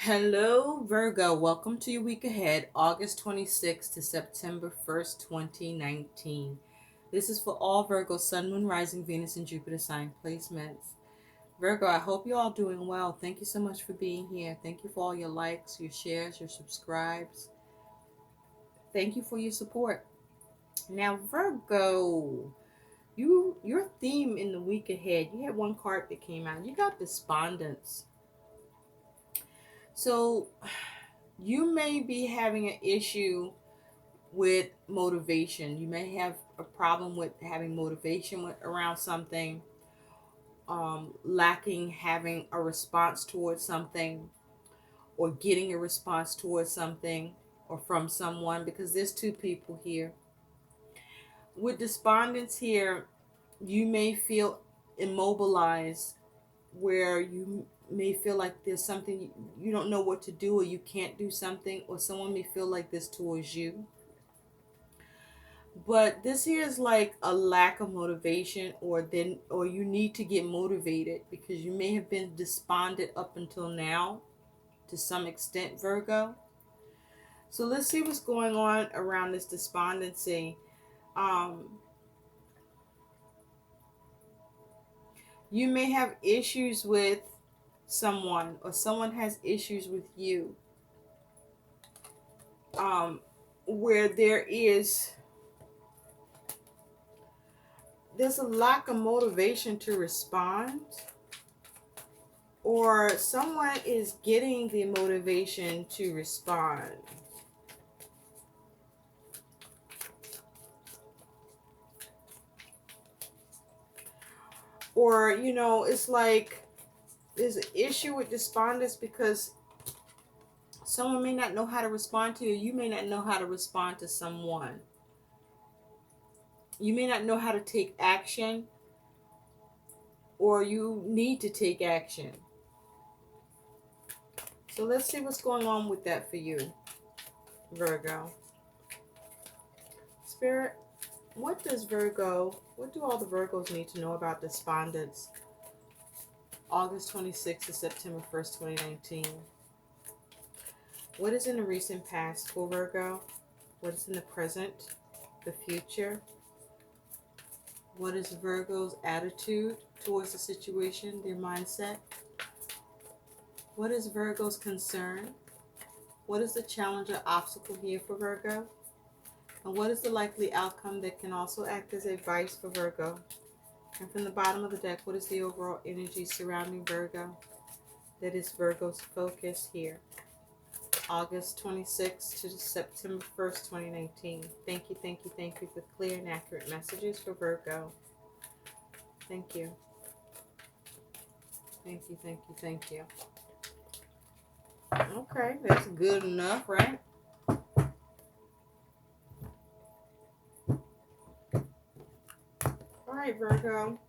Hello, Virgo. Welcome to your week ahead, August 26th to September 1st, 2019. This is for all Virgo, Sun, Moon, Rising, Venus, and Jupiter sign placements. Virgo, I hope you're all doing well. Thank you so much for being here. Thank you for all your likes, your shares, your subscribes. Thank you for your support. Now, Virgo, your theme in the week ahead, you had one card that came out. You got despondence. So you may be having an issue with motivation. You may have a problem with having motivation around something, lacking having a response towards something, or getting a response towards something or from someone, because there's two people here. With despondence here, you may feel immobilized, where you may feel like there's something you don't know what to do, or you can't do something, or someone may feel like this towards you. But this here is like a lack of motivation, or you need to get motivated because you may have been despondent up until now to some extent, Virgo. So let's see what's going on around this despondency. um you may have issues with someone, or someone has issues with you, where there's a lack of motivation to respond, or someone is getting the motivation to respond. Or, it's like there's an issue with despondence because someone may not know how to respond to you. You may not know how to respond to someone. You may not know how to take action, or you need to take action. So let's see what's going on with that for you, Virgo. Spirit, what do all the Virgos need to know about despondence? August 26th to September 1st, 2019. What is in the recent past for Virgo? What is in the present, the future? What is Virgo's attitude towards the situation, their mindset? What is Virgo's concern? What is the challenge or obstacle here for Virgo? And what is the likely outcome that can also act as advice for Virgo? And from the bottom of the deck, what is the overall energy surrounding Virgo? That is Virgo's focus here. August 26th to September 1st, 2019. Thank you, thank you, thank you for clear and accurate messages for Virgo. Thank you. Thank you, thank you, thank you. Okay, that's good enough, right? All right, Virgo.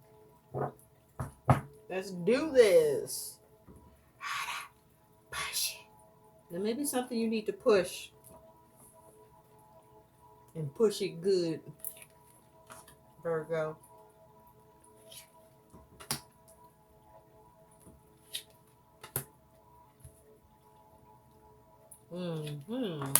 Let's do this. Push it. There may be something you need to push. And push it good, Virgo. Mm-hmm.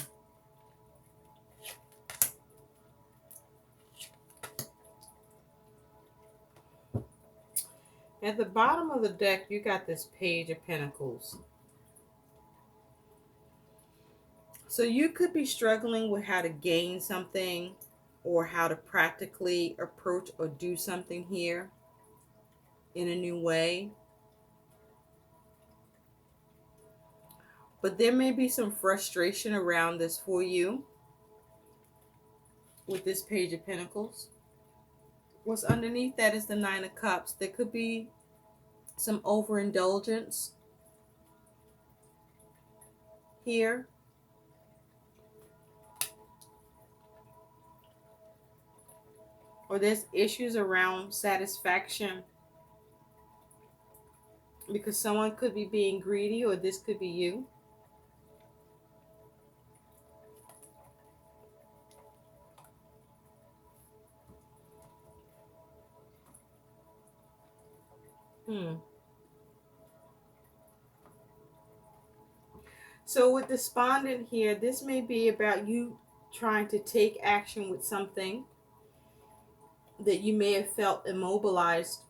At the bottom of the deck, you got this Page of Pentacles. So you could be struggling with how to gain something, or how to practically approach or do something here in a new way. But there may be some frustration around this for you with this Page of Pentacles. What's underneath that is the Nine of Cups. There could be some overindulgence here. Or there's issues around satisfaction, because someone could be being greedy, or this could be you. So with despondent here, this may be about you trying to take action with something that you may have felt immobilized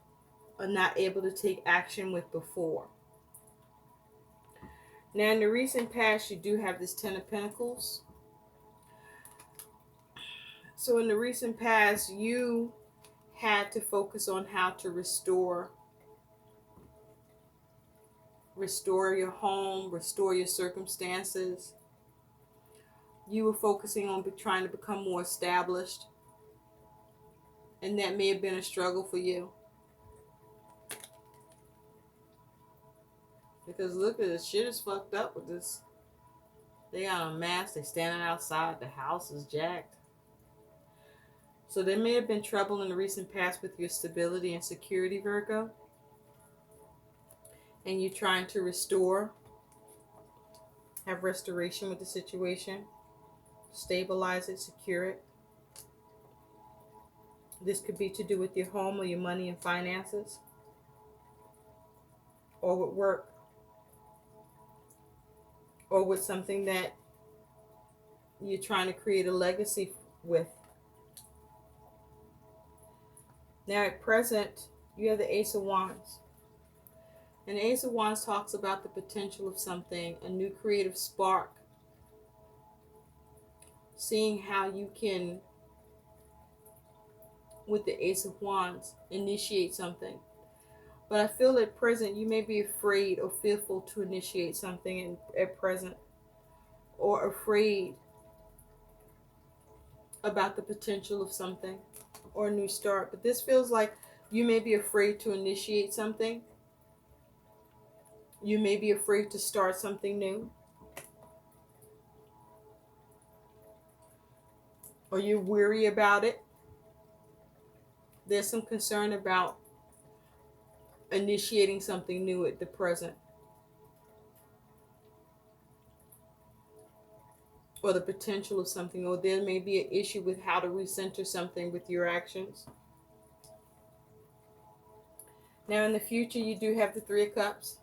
or not able to take action with before. Now, in the recent past, you do have this Ten of Pentacles. So in the recent past, you had to focus on how to restore your home, restore your circumstances. You were focusing on trying to become more established, and that may have been a struggle for you. Because look at this, shit is fucked up with this. They got a mask, they standing outside, the house is jacked. So there may have been trouble in the recent past with your stability and security, Virgo. And you trying to have restoration with the situation, stabilize it, secure it. This could be to do with your home or your money and finances, or with work, or with something that you're trying to create a legacy with. Now at present, you have the Ace of Wands. And the Ace of Wands talks about the potential of something, a new creative spark. Seeing how you can, with the Ace of Wands, initiate something. But I feel at present you may be afraid or fearful to initiate something at present, or afraid about the potential of something or a new start. But this feels like you may be afraid to initiate something. You may be afraid to start something new. Or you're weary about it. There's some concern about initiating something new at the present. Or the potential of something. Or there may be an issue with how to recenter something with your actions. Now in the future, you do have the Three of Cups.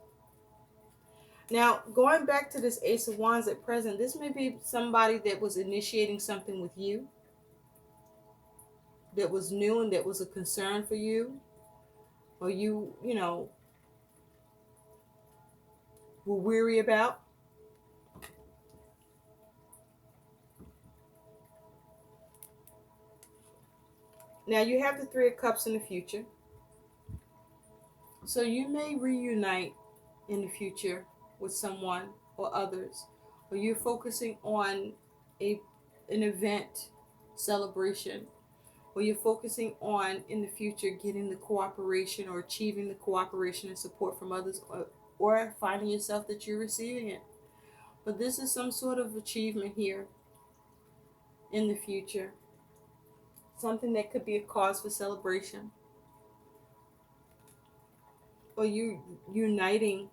Now, going back to this Ace of Wands at present, this may be somebody that was initiating something with you, that was new and that was a concern for you, or you were weary about. Now, you have the Three of Cups in the future. So you may reunite in the future with someone or others, or you're focusing on an event, celebration, or you're focusing on in the future getting the cooperation or achieving the cooperation and support from others, or finding yourself that you're receiving it. But this is some sort of achievement here in the future, something that could be a cause for celebration, or you uniting,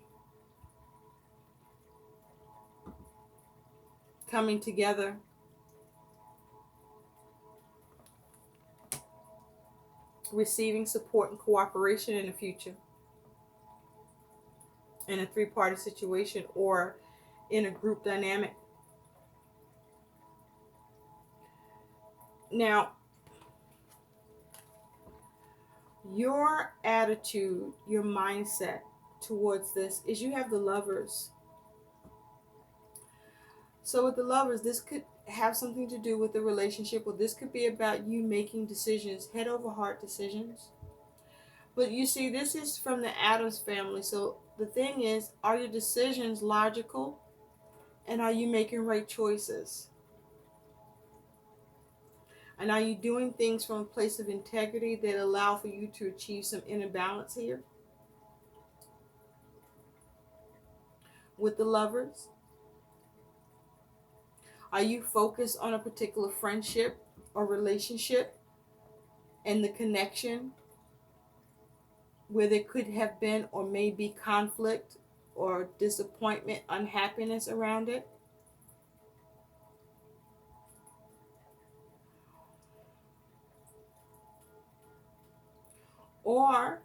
coming together, receiving support and cooperation in the future in a three-party situation or in a group dynamic. Now, your attitude, your mindset towards this is you have the Lovers. So with the Lovers, this could have something to do with the relationship, or this could be about you making decisions, head over heart decisions. But you see, this is from the Addams family. So the thing is, are your decisions logical? And are you making right choices? And are you doing things from a place of integrity that allow for you to achieve some inner balance here? With the Lovers? Are you focused on a particular friendship or relationship and the connection where there could have been or may be conflict or disappointment, unhappiness around it? Or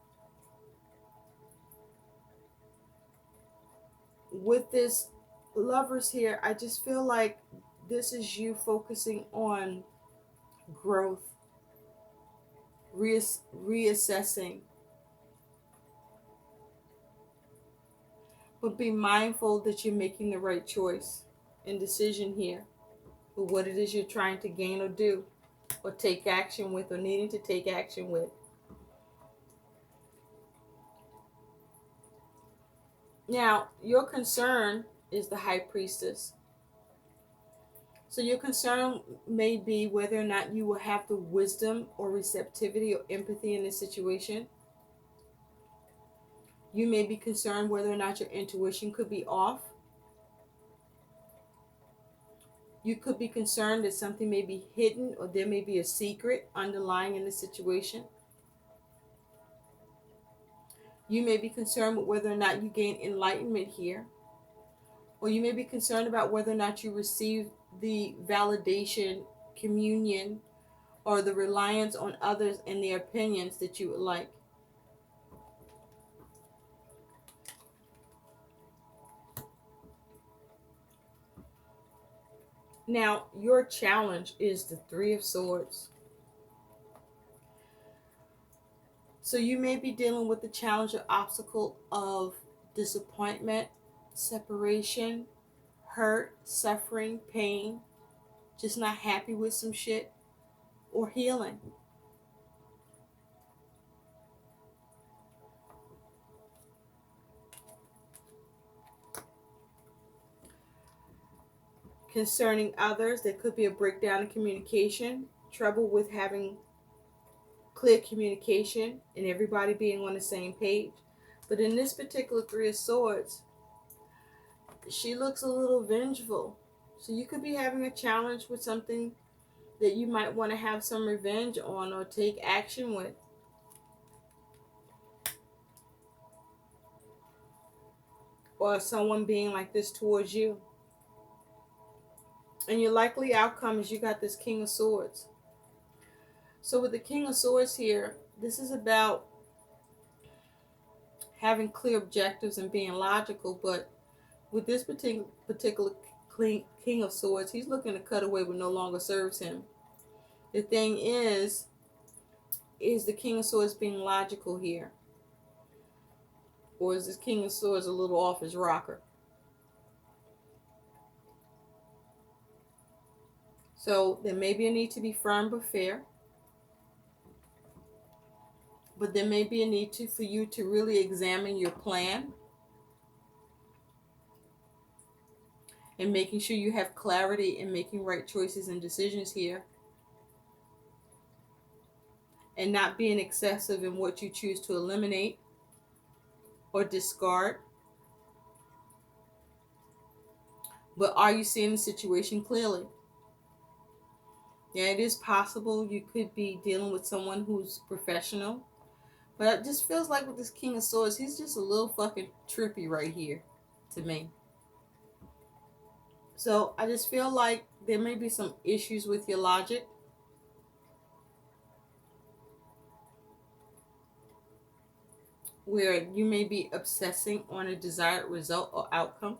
with this Lovers here, I just feel like this is you focusing on growth, reassessing, but be mindful that you're making the right choice and decision here with what it is you're trying to gain or do or take action with or needing to take action with. Now, your concern is the High Priestess. So your concern may be whether or not you will have the wisdom or receptivity or empathy in this situation. You may be concerned whether or not your intuition could be off. You could be concerned that something may be hidden or there may be a secret underlying in the situation. You may be concerned with whether or not you gain enlightenment here. Or you may be concerned about whether or not you receive the validation, communion, or the reliance on others and their opinions that you would like. Now, your challenge is the Three of Swords. So you may be dealing with the challenge or obstacle of disappointment, separation, hurt, suffering, pain, just not happy with some shit, or healing. Concerning others, there could be a breakdown in communication, trouble with having clear communication and everybody being on the same page. But in this particular Three of Swords, she looks a little vengeful. So you could be having a challenge with something that you might want to have some revenge on or take action with. Or someone being like this towards you. And your likely outcome is you got this King of Swords. So with the King of Swords here, this is about having clear objectives and being logical, but with this particular King of Swords, he's looking to cut away what no longer serves him. The thing is the King of Swords being logical here? Or is this King of Swords a little off his rocker? So there may be a need to be firm but fair. But there may be a need for you to really examine your plan and making sure you have clarity in making right choices and decisions here. And not being excessive in what you choose to eliminate or discard. But are you seeing the situation clearly? Yeah, it is possible you could be dealing with someone who's professional. But it just feels like with this King of Swords, he's just a little fucking trippy right here to me. So I just feel like there may be some issues with your logic. Where you may be obsessing on a desired result or outcome.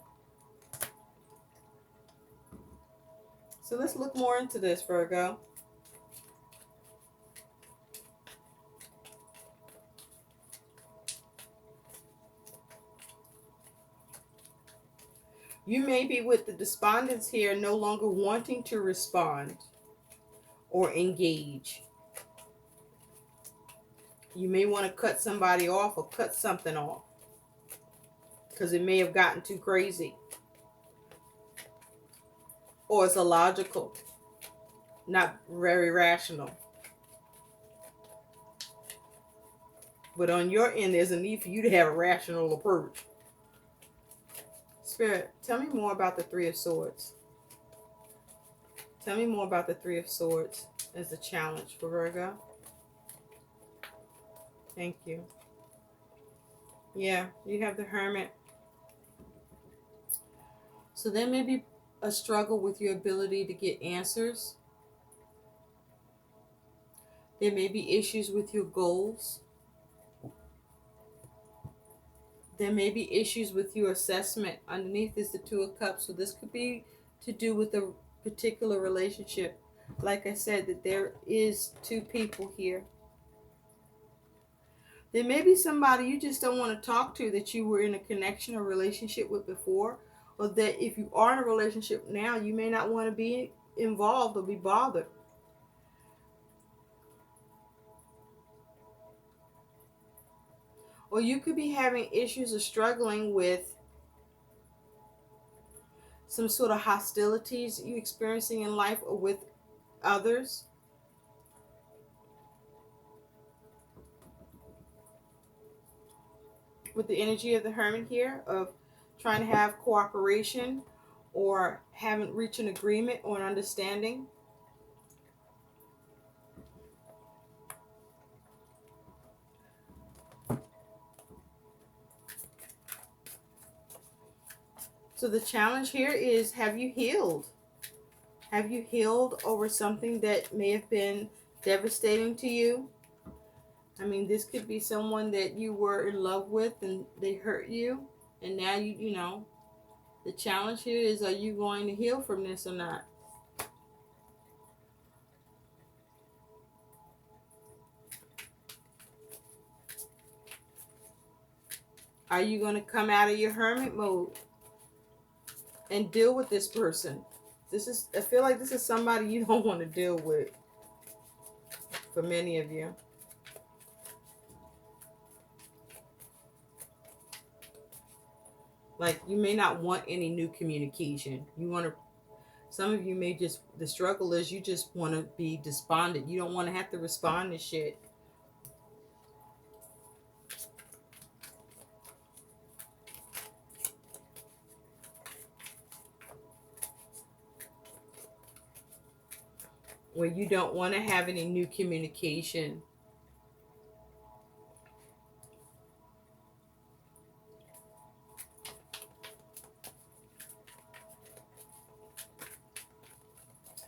So let's look more into this, Virgo. You may be with the Despondency here, no longer wanting to respond or engage. You may want to cut somebody off or cut something off because it may have gotten too crazy. Or it's illogical, not very rational. But on your end, there's a need for you to have a rational approach. Spirit, tell me more about the Three of Swords. Tell me more about the Three of Swords as a challenge for Virgo. Thank you. Yeah, you have the Hermit. So there may be a struggle with your ability to get answers. There may be issues with your goals. There may be issues with your assessment. Underneath is the Two of Cups. So this could be to do with a particular relationship. Like I said, that there is two people here. There may be somebody you just don't want to talk to that you were in a connection or relationship with before. Or that if you are in a relationship now, you may not want to be involved or be bothered. Or you could be having issues or struggling with some sort of hostilities you experiencing in life or with others. With the energy of the Hermit here, of trying to have cooperation or haven't reached an agreement or an understanding. So the challenge here is, have you healed? Have you healed over something that may have been devastating to you? I mean, this could be someone that you were in love with and they hurt you. And now you know, the challenge here is, are you going to heal from this or not? Are you going to come out of your hermit mode and deal with this person? I feel like this is somebody you don't want to deal with, for many of you. Like, you may not want any new communication. Some of you may just, the struggle is you just want to be despondent. You don't want to have to respond to shit. Where you don't want to have any new communication.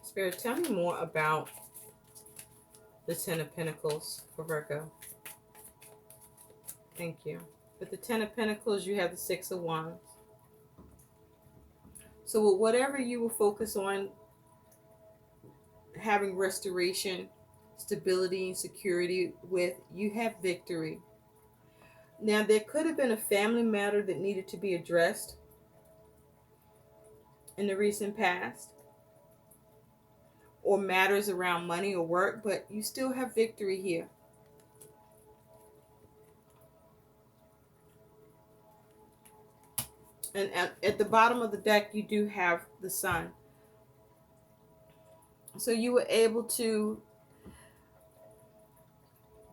Spirit, tell me more about the Ten of Pentacles for Virgo. Thank you. With the Ten of Pentacles, you have the Six of Wands. So with whatever you will focus on having restoration, stability, and security with, you have victory. Now, there could have been a family matter that needed to be addressed in the recent past, or matters around money or work, but you still have victory here. And at the bottom of the deck, you do have the Sun. So you were able to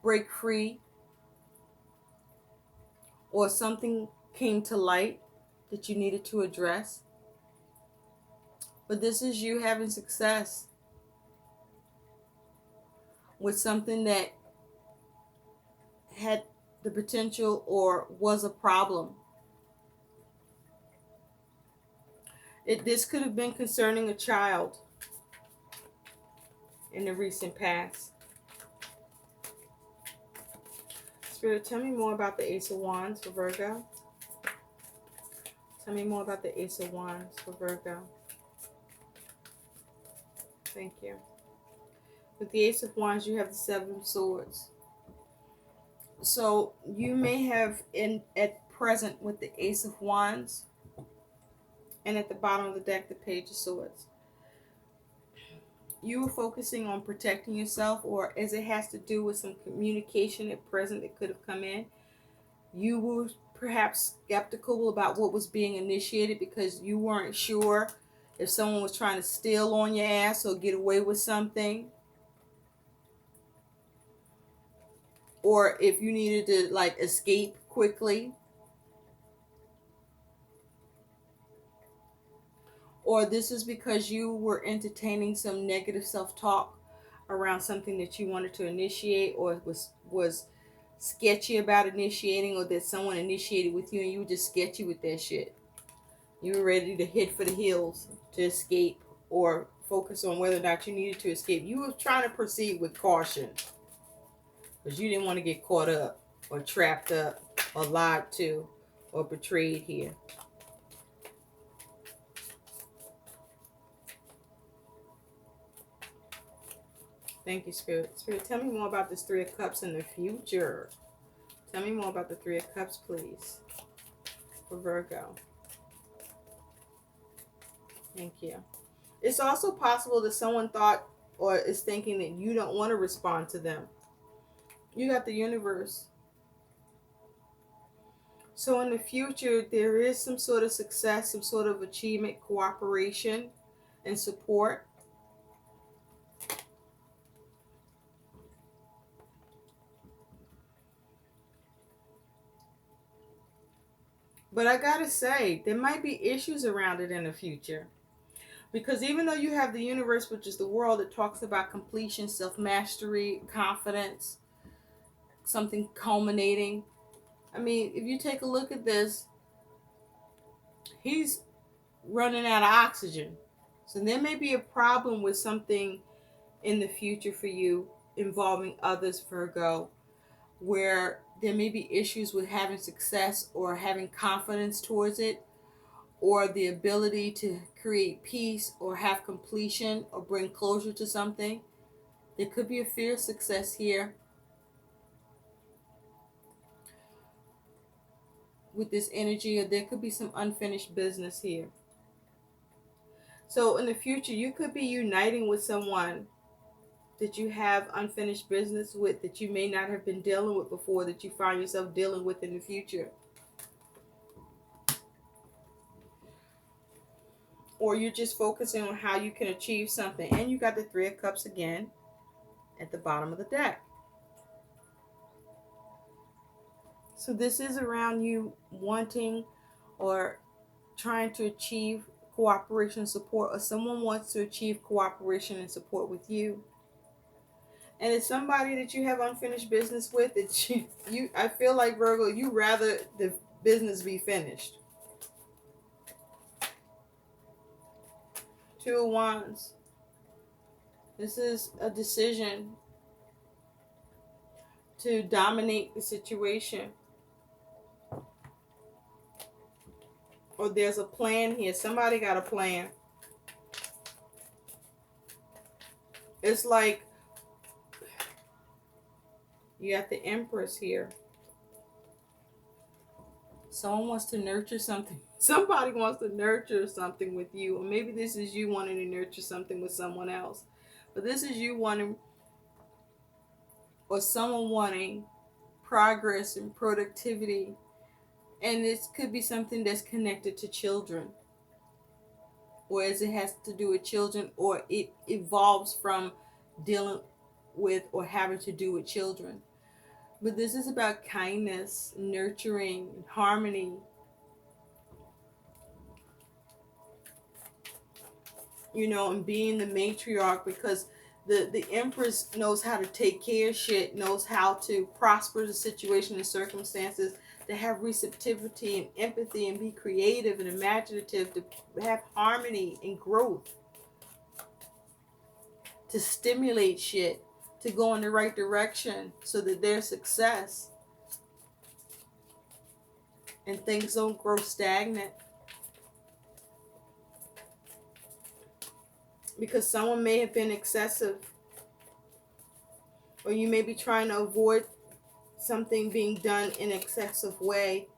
break free, or something came to light that you needed to address. But this is you having success with something that had the potential or was a problem. This could have been concerning a child in the recent past. Spirit, tell me more about the Ace of Wands for Virgo. Tell me more about the Ace of Wands for Virgo. Thank you. With the Ace of Wands, you have the Seven of Swords. So you may have at present with the Ace of Wands, and at the bottom of the deck, the Page of Swords, you were focusing on protecting yourself, or as it has to do with some communication at present that could have come in. You were perhaps skeptical about what was being initiated because you weren't sure if someone was trying to steal on your ass or get away with something, or if you needed to like escape quickly. Or this is because you were entertaining some negative self-talk around something that you wanted to initiate, or was sketchy about initiating, or that someone initiated with you and you were just sketchy with that shit. You were ready to hit for the hills to escape, or focus on whether or not you needed to escape. You were trying to proceed with caution because you didn't want to get caught up or trapped up or lied to or betrayed here. Thank you, Spirit. Spirit, tell me more about this Three of Cups in the future. Tell me more about the Three of Cups, please, for Virgo. Thank you. It's also possible that someone thought or is thinking that you don't want to respond to them. You got the universe. So in the future, there is some sort of success, some sort of achievement, cooperation, and support. But I gotta say, there might be issues around it in the future. Because even though you have the universe, which is the world, that talks about completion, self-mastery, confidence, something culminating. I mean, if you take a look at this, he's running out of oxygen. So there may be a problem with something in the future for you involving others, Virgo, where there may be issues with having success or having confidence towards it, or the ability to create peace or have completion or bring closure to something. There could be a fear of success here with this energy, or there could be some unfinished business here. So in the future, you could be uniting with someone that you have unfinished business with, that you may not have been dealing with before, that you find yourself dealing with in the future. Or you're just focusing on how you can achieve something. And you got the Three of Cups again at the bottom of the deck. So this is around you wanting or trying to achieve cooperation and support, or someone wants to achieve cooperation and support with you. And it's somebody that you have unfinished business with, that you I feel like, Virgo, you rather the business be finished. Two of Wands. This is a decision to dominate the situation. Or there's a plan here. Somebody got a plan. It's like you got the Empress here. Someone wants to nurture something. Somebody wants to nurture something with you. Or maybe this is you wanting to nurture something with someone else. But this is you wanting, or someone wanting, progress and productivity. And this could be something that's connected to children, or as it has to do with children, or it evolves from dealing with or having to do with children. But this is about kindness, nurturing, harmony. And being the matriarch, because the Empress knows how to take care of shit, knows how to prosper the situation and circumstances, to have receptivity and empathy and be creative and imaginative, to have harmony and growth, to stimulate shit, to go in the right direction so that there's success and things don't grow stagnant. Because someone may have been excessive, or you may be trying to avoid something being done in an excessive way.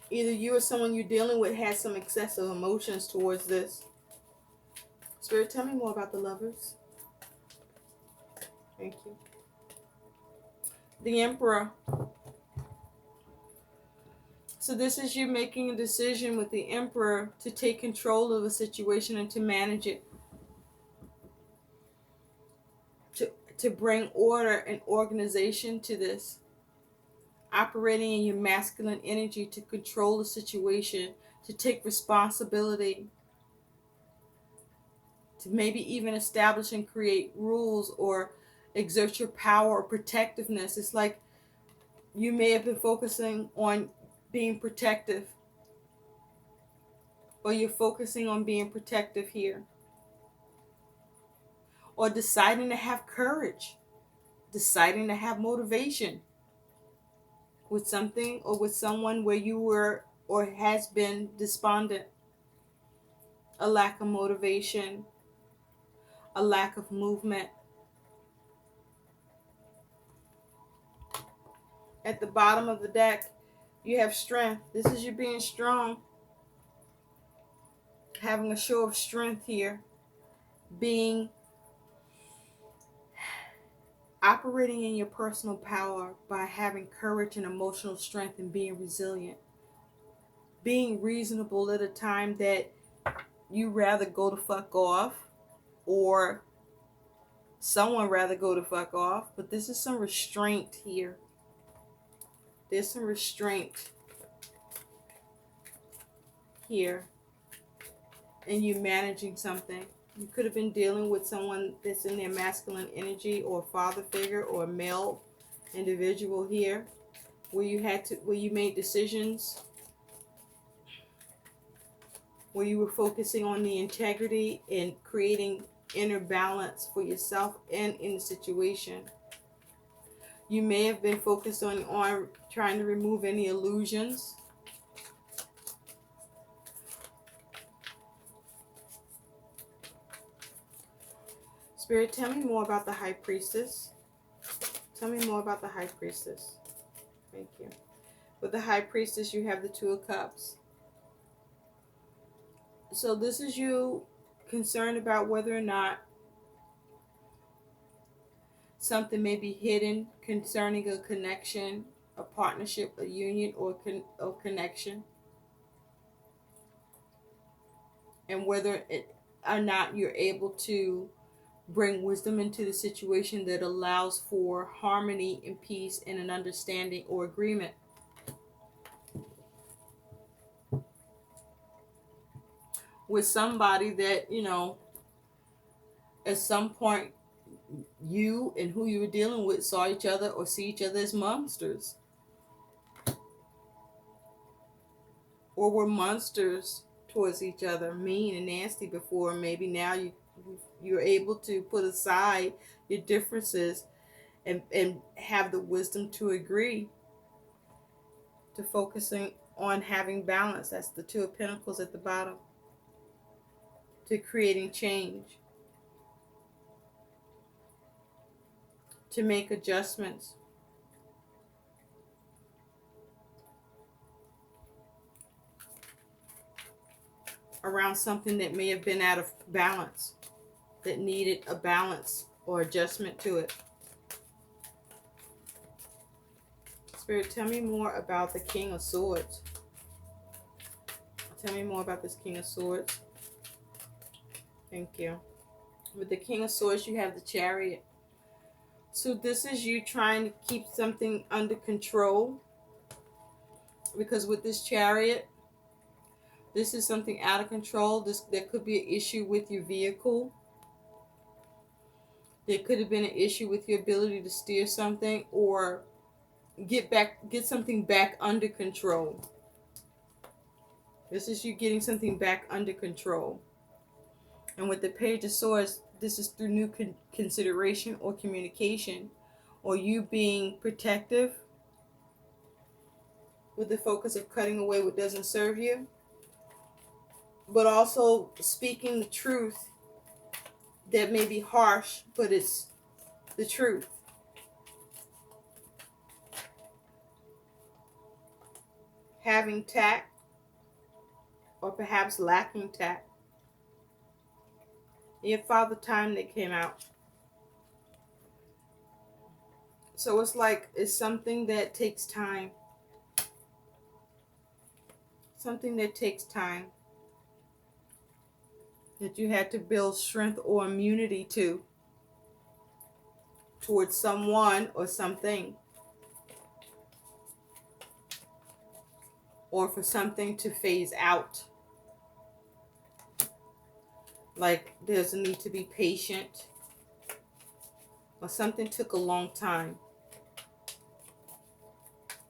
Either you or someone you're dealing with has some excessive emotions towards this. Spirit, tell me more about the Lovers. Thank you. The Emperor. So this is you making a decision with the Emperor to take control of a situation and to manage it. To bring order and organization to this. Operating in your masculine energy to control the situation, to take responsibility, to maybe even establish and create rules or exert your power or protectiveness. It's like you may have been focusing on being protective, or you're focusing on being protective here, or deciding to have courage, deciding to have motivation with something or with someone where you were or has been despondent, a lack of motivation, a lack of movement. At the bottom of the deck, you have strength. This is you being strong, having a show of strength here, being operating in your personal power by having courage and emotional strength and being resilient, being reasonable at a time that you rather go to fuck off or someone rather go to fuck off. But this is some restraint here. There's some restraint here in you managing something. You could have been dealing with someone that's in their masculine energy, or a father figure, or a male individual here, where you made decisions, where you were focusing on the integrity and creating inner balance for yourself and in the situation. You may have been focused on trying to remove any illusions. Spirit, tell me more about the High Priestess. Tell me more about the High Priestess. Thank you. With the High Priestess, you have the Two of Cups. So this is you concerned about whether or not something may be hidden concerning a connection, a partnership, a union, or connection. And whether or not you're able to bring wisdom into the situation that allows for harmony and peace and an understanding or agreement. With somebody that, at some point you and who you were dealing with saw each other or see each other as monsters. Or were monsters towards each other, mean and nasty before. Maybe now you're able to put aside your differences and have the wisdom to agree to focusing on having balance. That's the Two of Pentacles at the bottom. To creating change. To make adjustments. Around something that may have been out of balance, that needed a balance or adjustment to it. Spirit, tell me more about the King of Swords. Tell me more about this King of Swords. Thank you. With the King of Swords, you have the Chariot. So this is you trying to keep something under control. Because with this Chariot, this is something out of control. There could be an issue with your vehicle. There could have been an issue with your ability to steer something or get something back under control. This is you getting something back under control. And with the Page of Swords, this is through new consideration or communication, or you being protective with the focus of cutting away what doesn't serve you, but also speaking the truth that may be harsh, but it's the truth. Having tact, or perhaps lacking tact. Your Father Time that came out. So it's like it's something that takes time. Something that takes time. That you had to build strength or immunity towards someone or something. Or for something to phase out. Like there's a need to be patient. Or something took a long time.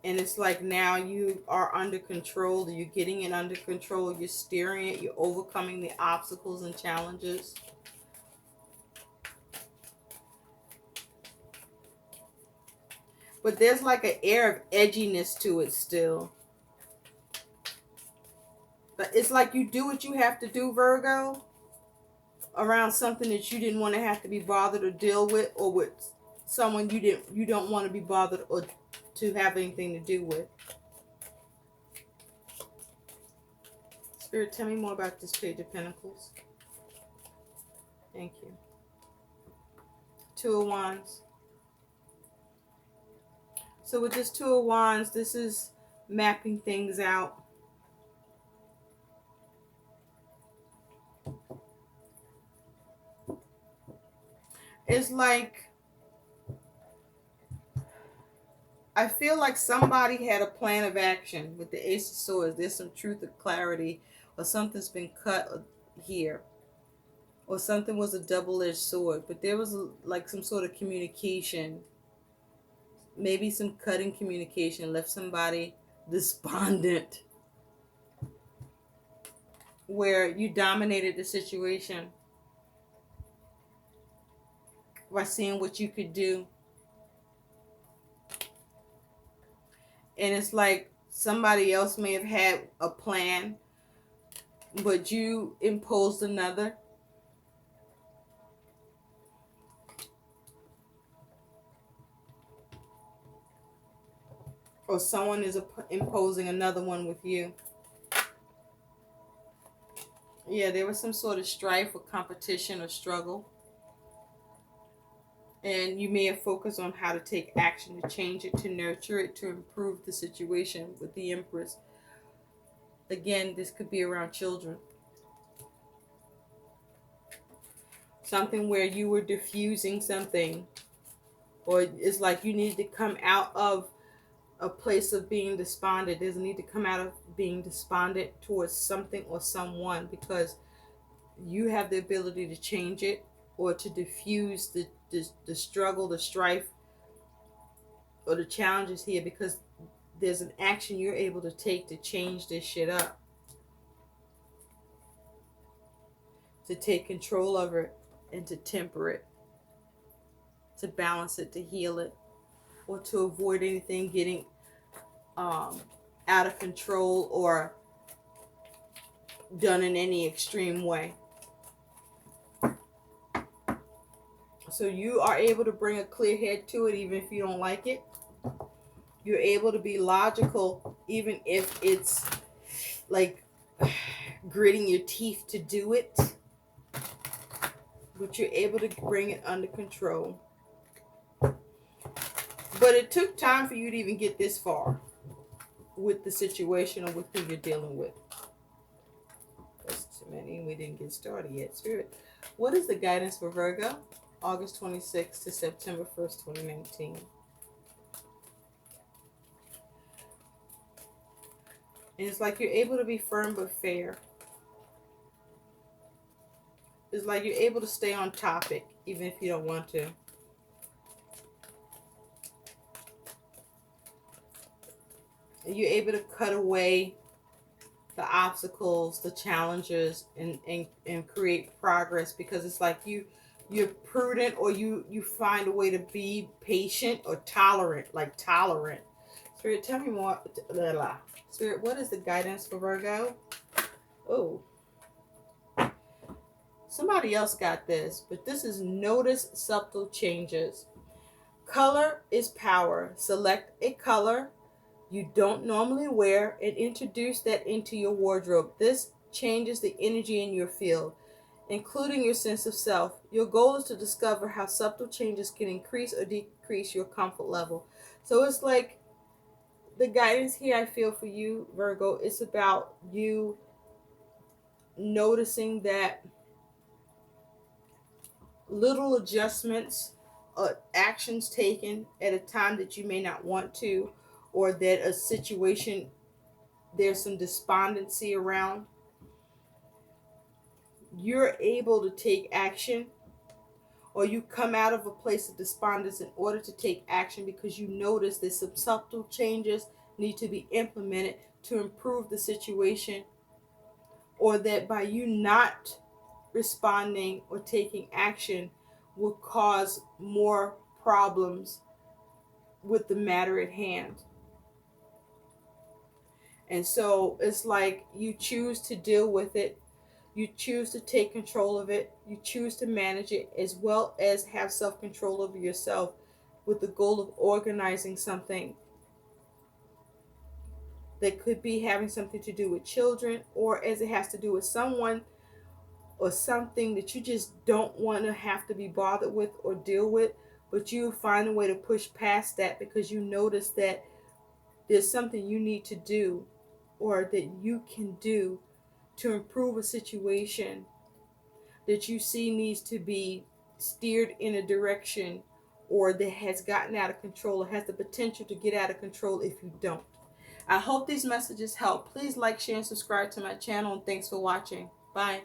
And it's like now you are under control. You're getting it under control. You're steering it. You're overcoming the obstacles and challenges. But there's like an air of edginess to it still. But it's like you do what you have to do, Virgo, around something that you didn't want to have to be bothered or deal with, or with someone you don't want to be bothered or to have anything to do with. Spirit, tell me more about this Page of Pentacles. Thank you. Two of Wands. So with this Two of Wands, this is mapping things out. It's like, I feel like somebody had a plan of action with the Ace of Swords. There's some truth or clarity, or something's been cut here, or something was a double-edged sword, but there was like some sort of communication, maybe some cutting communication left somebody despondent, where you dominated the situation by seeing what you could do. And it's like somebody else may have had a plan, but you imposed another. Or someone is imposing another one with you. Yeah, there was some sort of strife or competition or struggle. And you may have focused on how to take action to change it, to nurture it, to improve the situation with the Empress. Again, this could be around children. Something where you were diffusing something. Or it's like you need to come out of a place of being despondent. There's a need to come out of being despondent towards something or someone, because you have the ability to change it or to diffuse the struggle, the strife, or the challenges here, because there's an action you're able to take to change this shit up, to take control of it and to temper it, to balance it, to heal it, or to avoid anything getting out of control or done in any extreme way. So you are able to bring a clear head to it, even if you don't like it. You're able to be logical, even if it's like gritting your teeth to do it. But you're able to bring it under control. But it took time for you to even get this far with the situation or with who you're dealing with. That's too many. We didn't get started yet. Spirit, what is the guidance for Virgo? August 26th to September 1st, 2019. And it's like you're able to be firm but fair. It's like you're able to stay on topic, even if you don't want to. And you're able to cut away the obstacles, the challenges, and create progress, because it's like you're prudent, or you find a way to be patient or tolerant, like tolerant. Spirit, tell me more. Spirit, what is the guidance for Virgo? Oh, somebody else got this, but this is notice subtle changes. Color is power. Select a color you don't normally wear and introduce that into your wardrobe. This changes the energy in your field, including your sense of self. Your goal is to discover how subtle changes can increase or decrease your comfort level. So it's like the guidance here I feel for you, Virgo, it's about you noticing that little adjustments, actions taken at a time that you may not want to, or that a situation there's some despondency around, you're able to take action, or you come out of a place of despondence in order to take action, because you notice that some subtle changes need to be implemented to improve the situation, or that by you not responding or taking action will cause more problems with the matter at hand. And so it's like you choose to deal with it. You choose to take control of it. You choose to manage it, as well as have self-control over yourself, with the goal of organizing something that could be having something to do with children, or as it has to do with someone or something that you just don't want to have to be bothered with or deal with, but you find a way to push past that because you notice that there's something you need to do or that you can do to improve a situation that you see needs to be steered in a direction, or that has gotten out of control or has the potential to get out of control if you don't. I hope these messages help. Please like, share, and subscribe to my channel, and thanks for watching. Bye.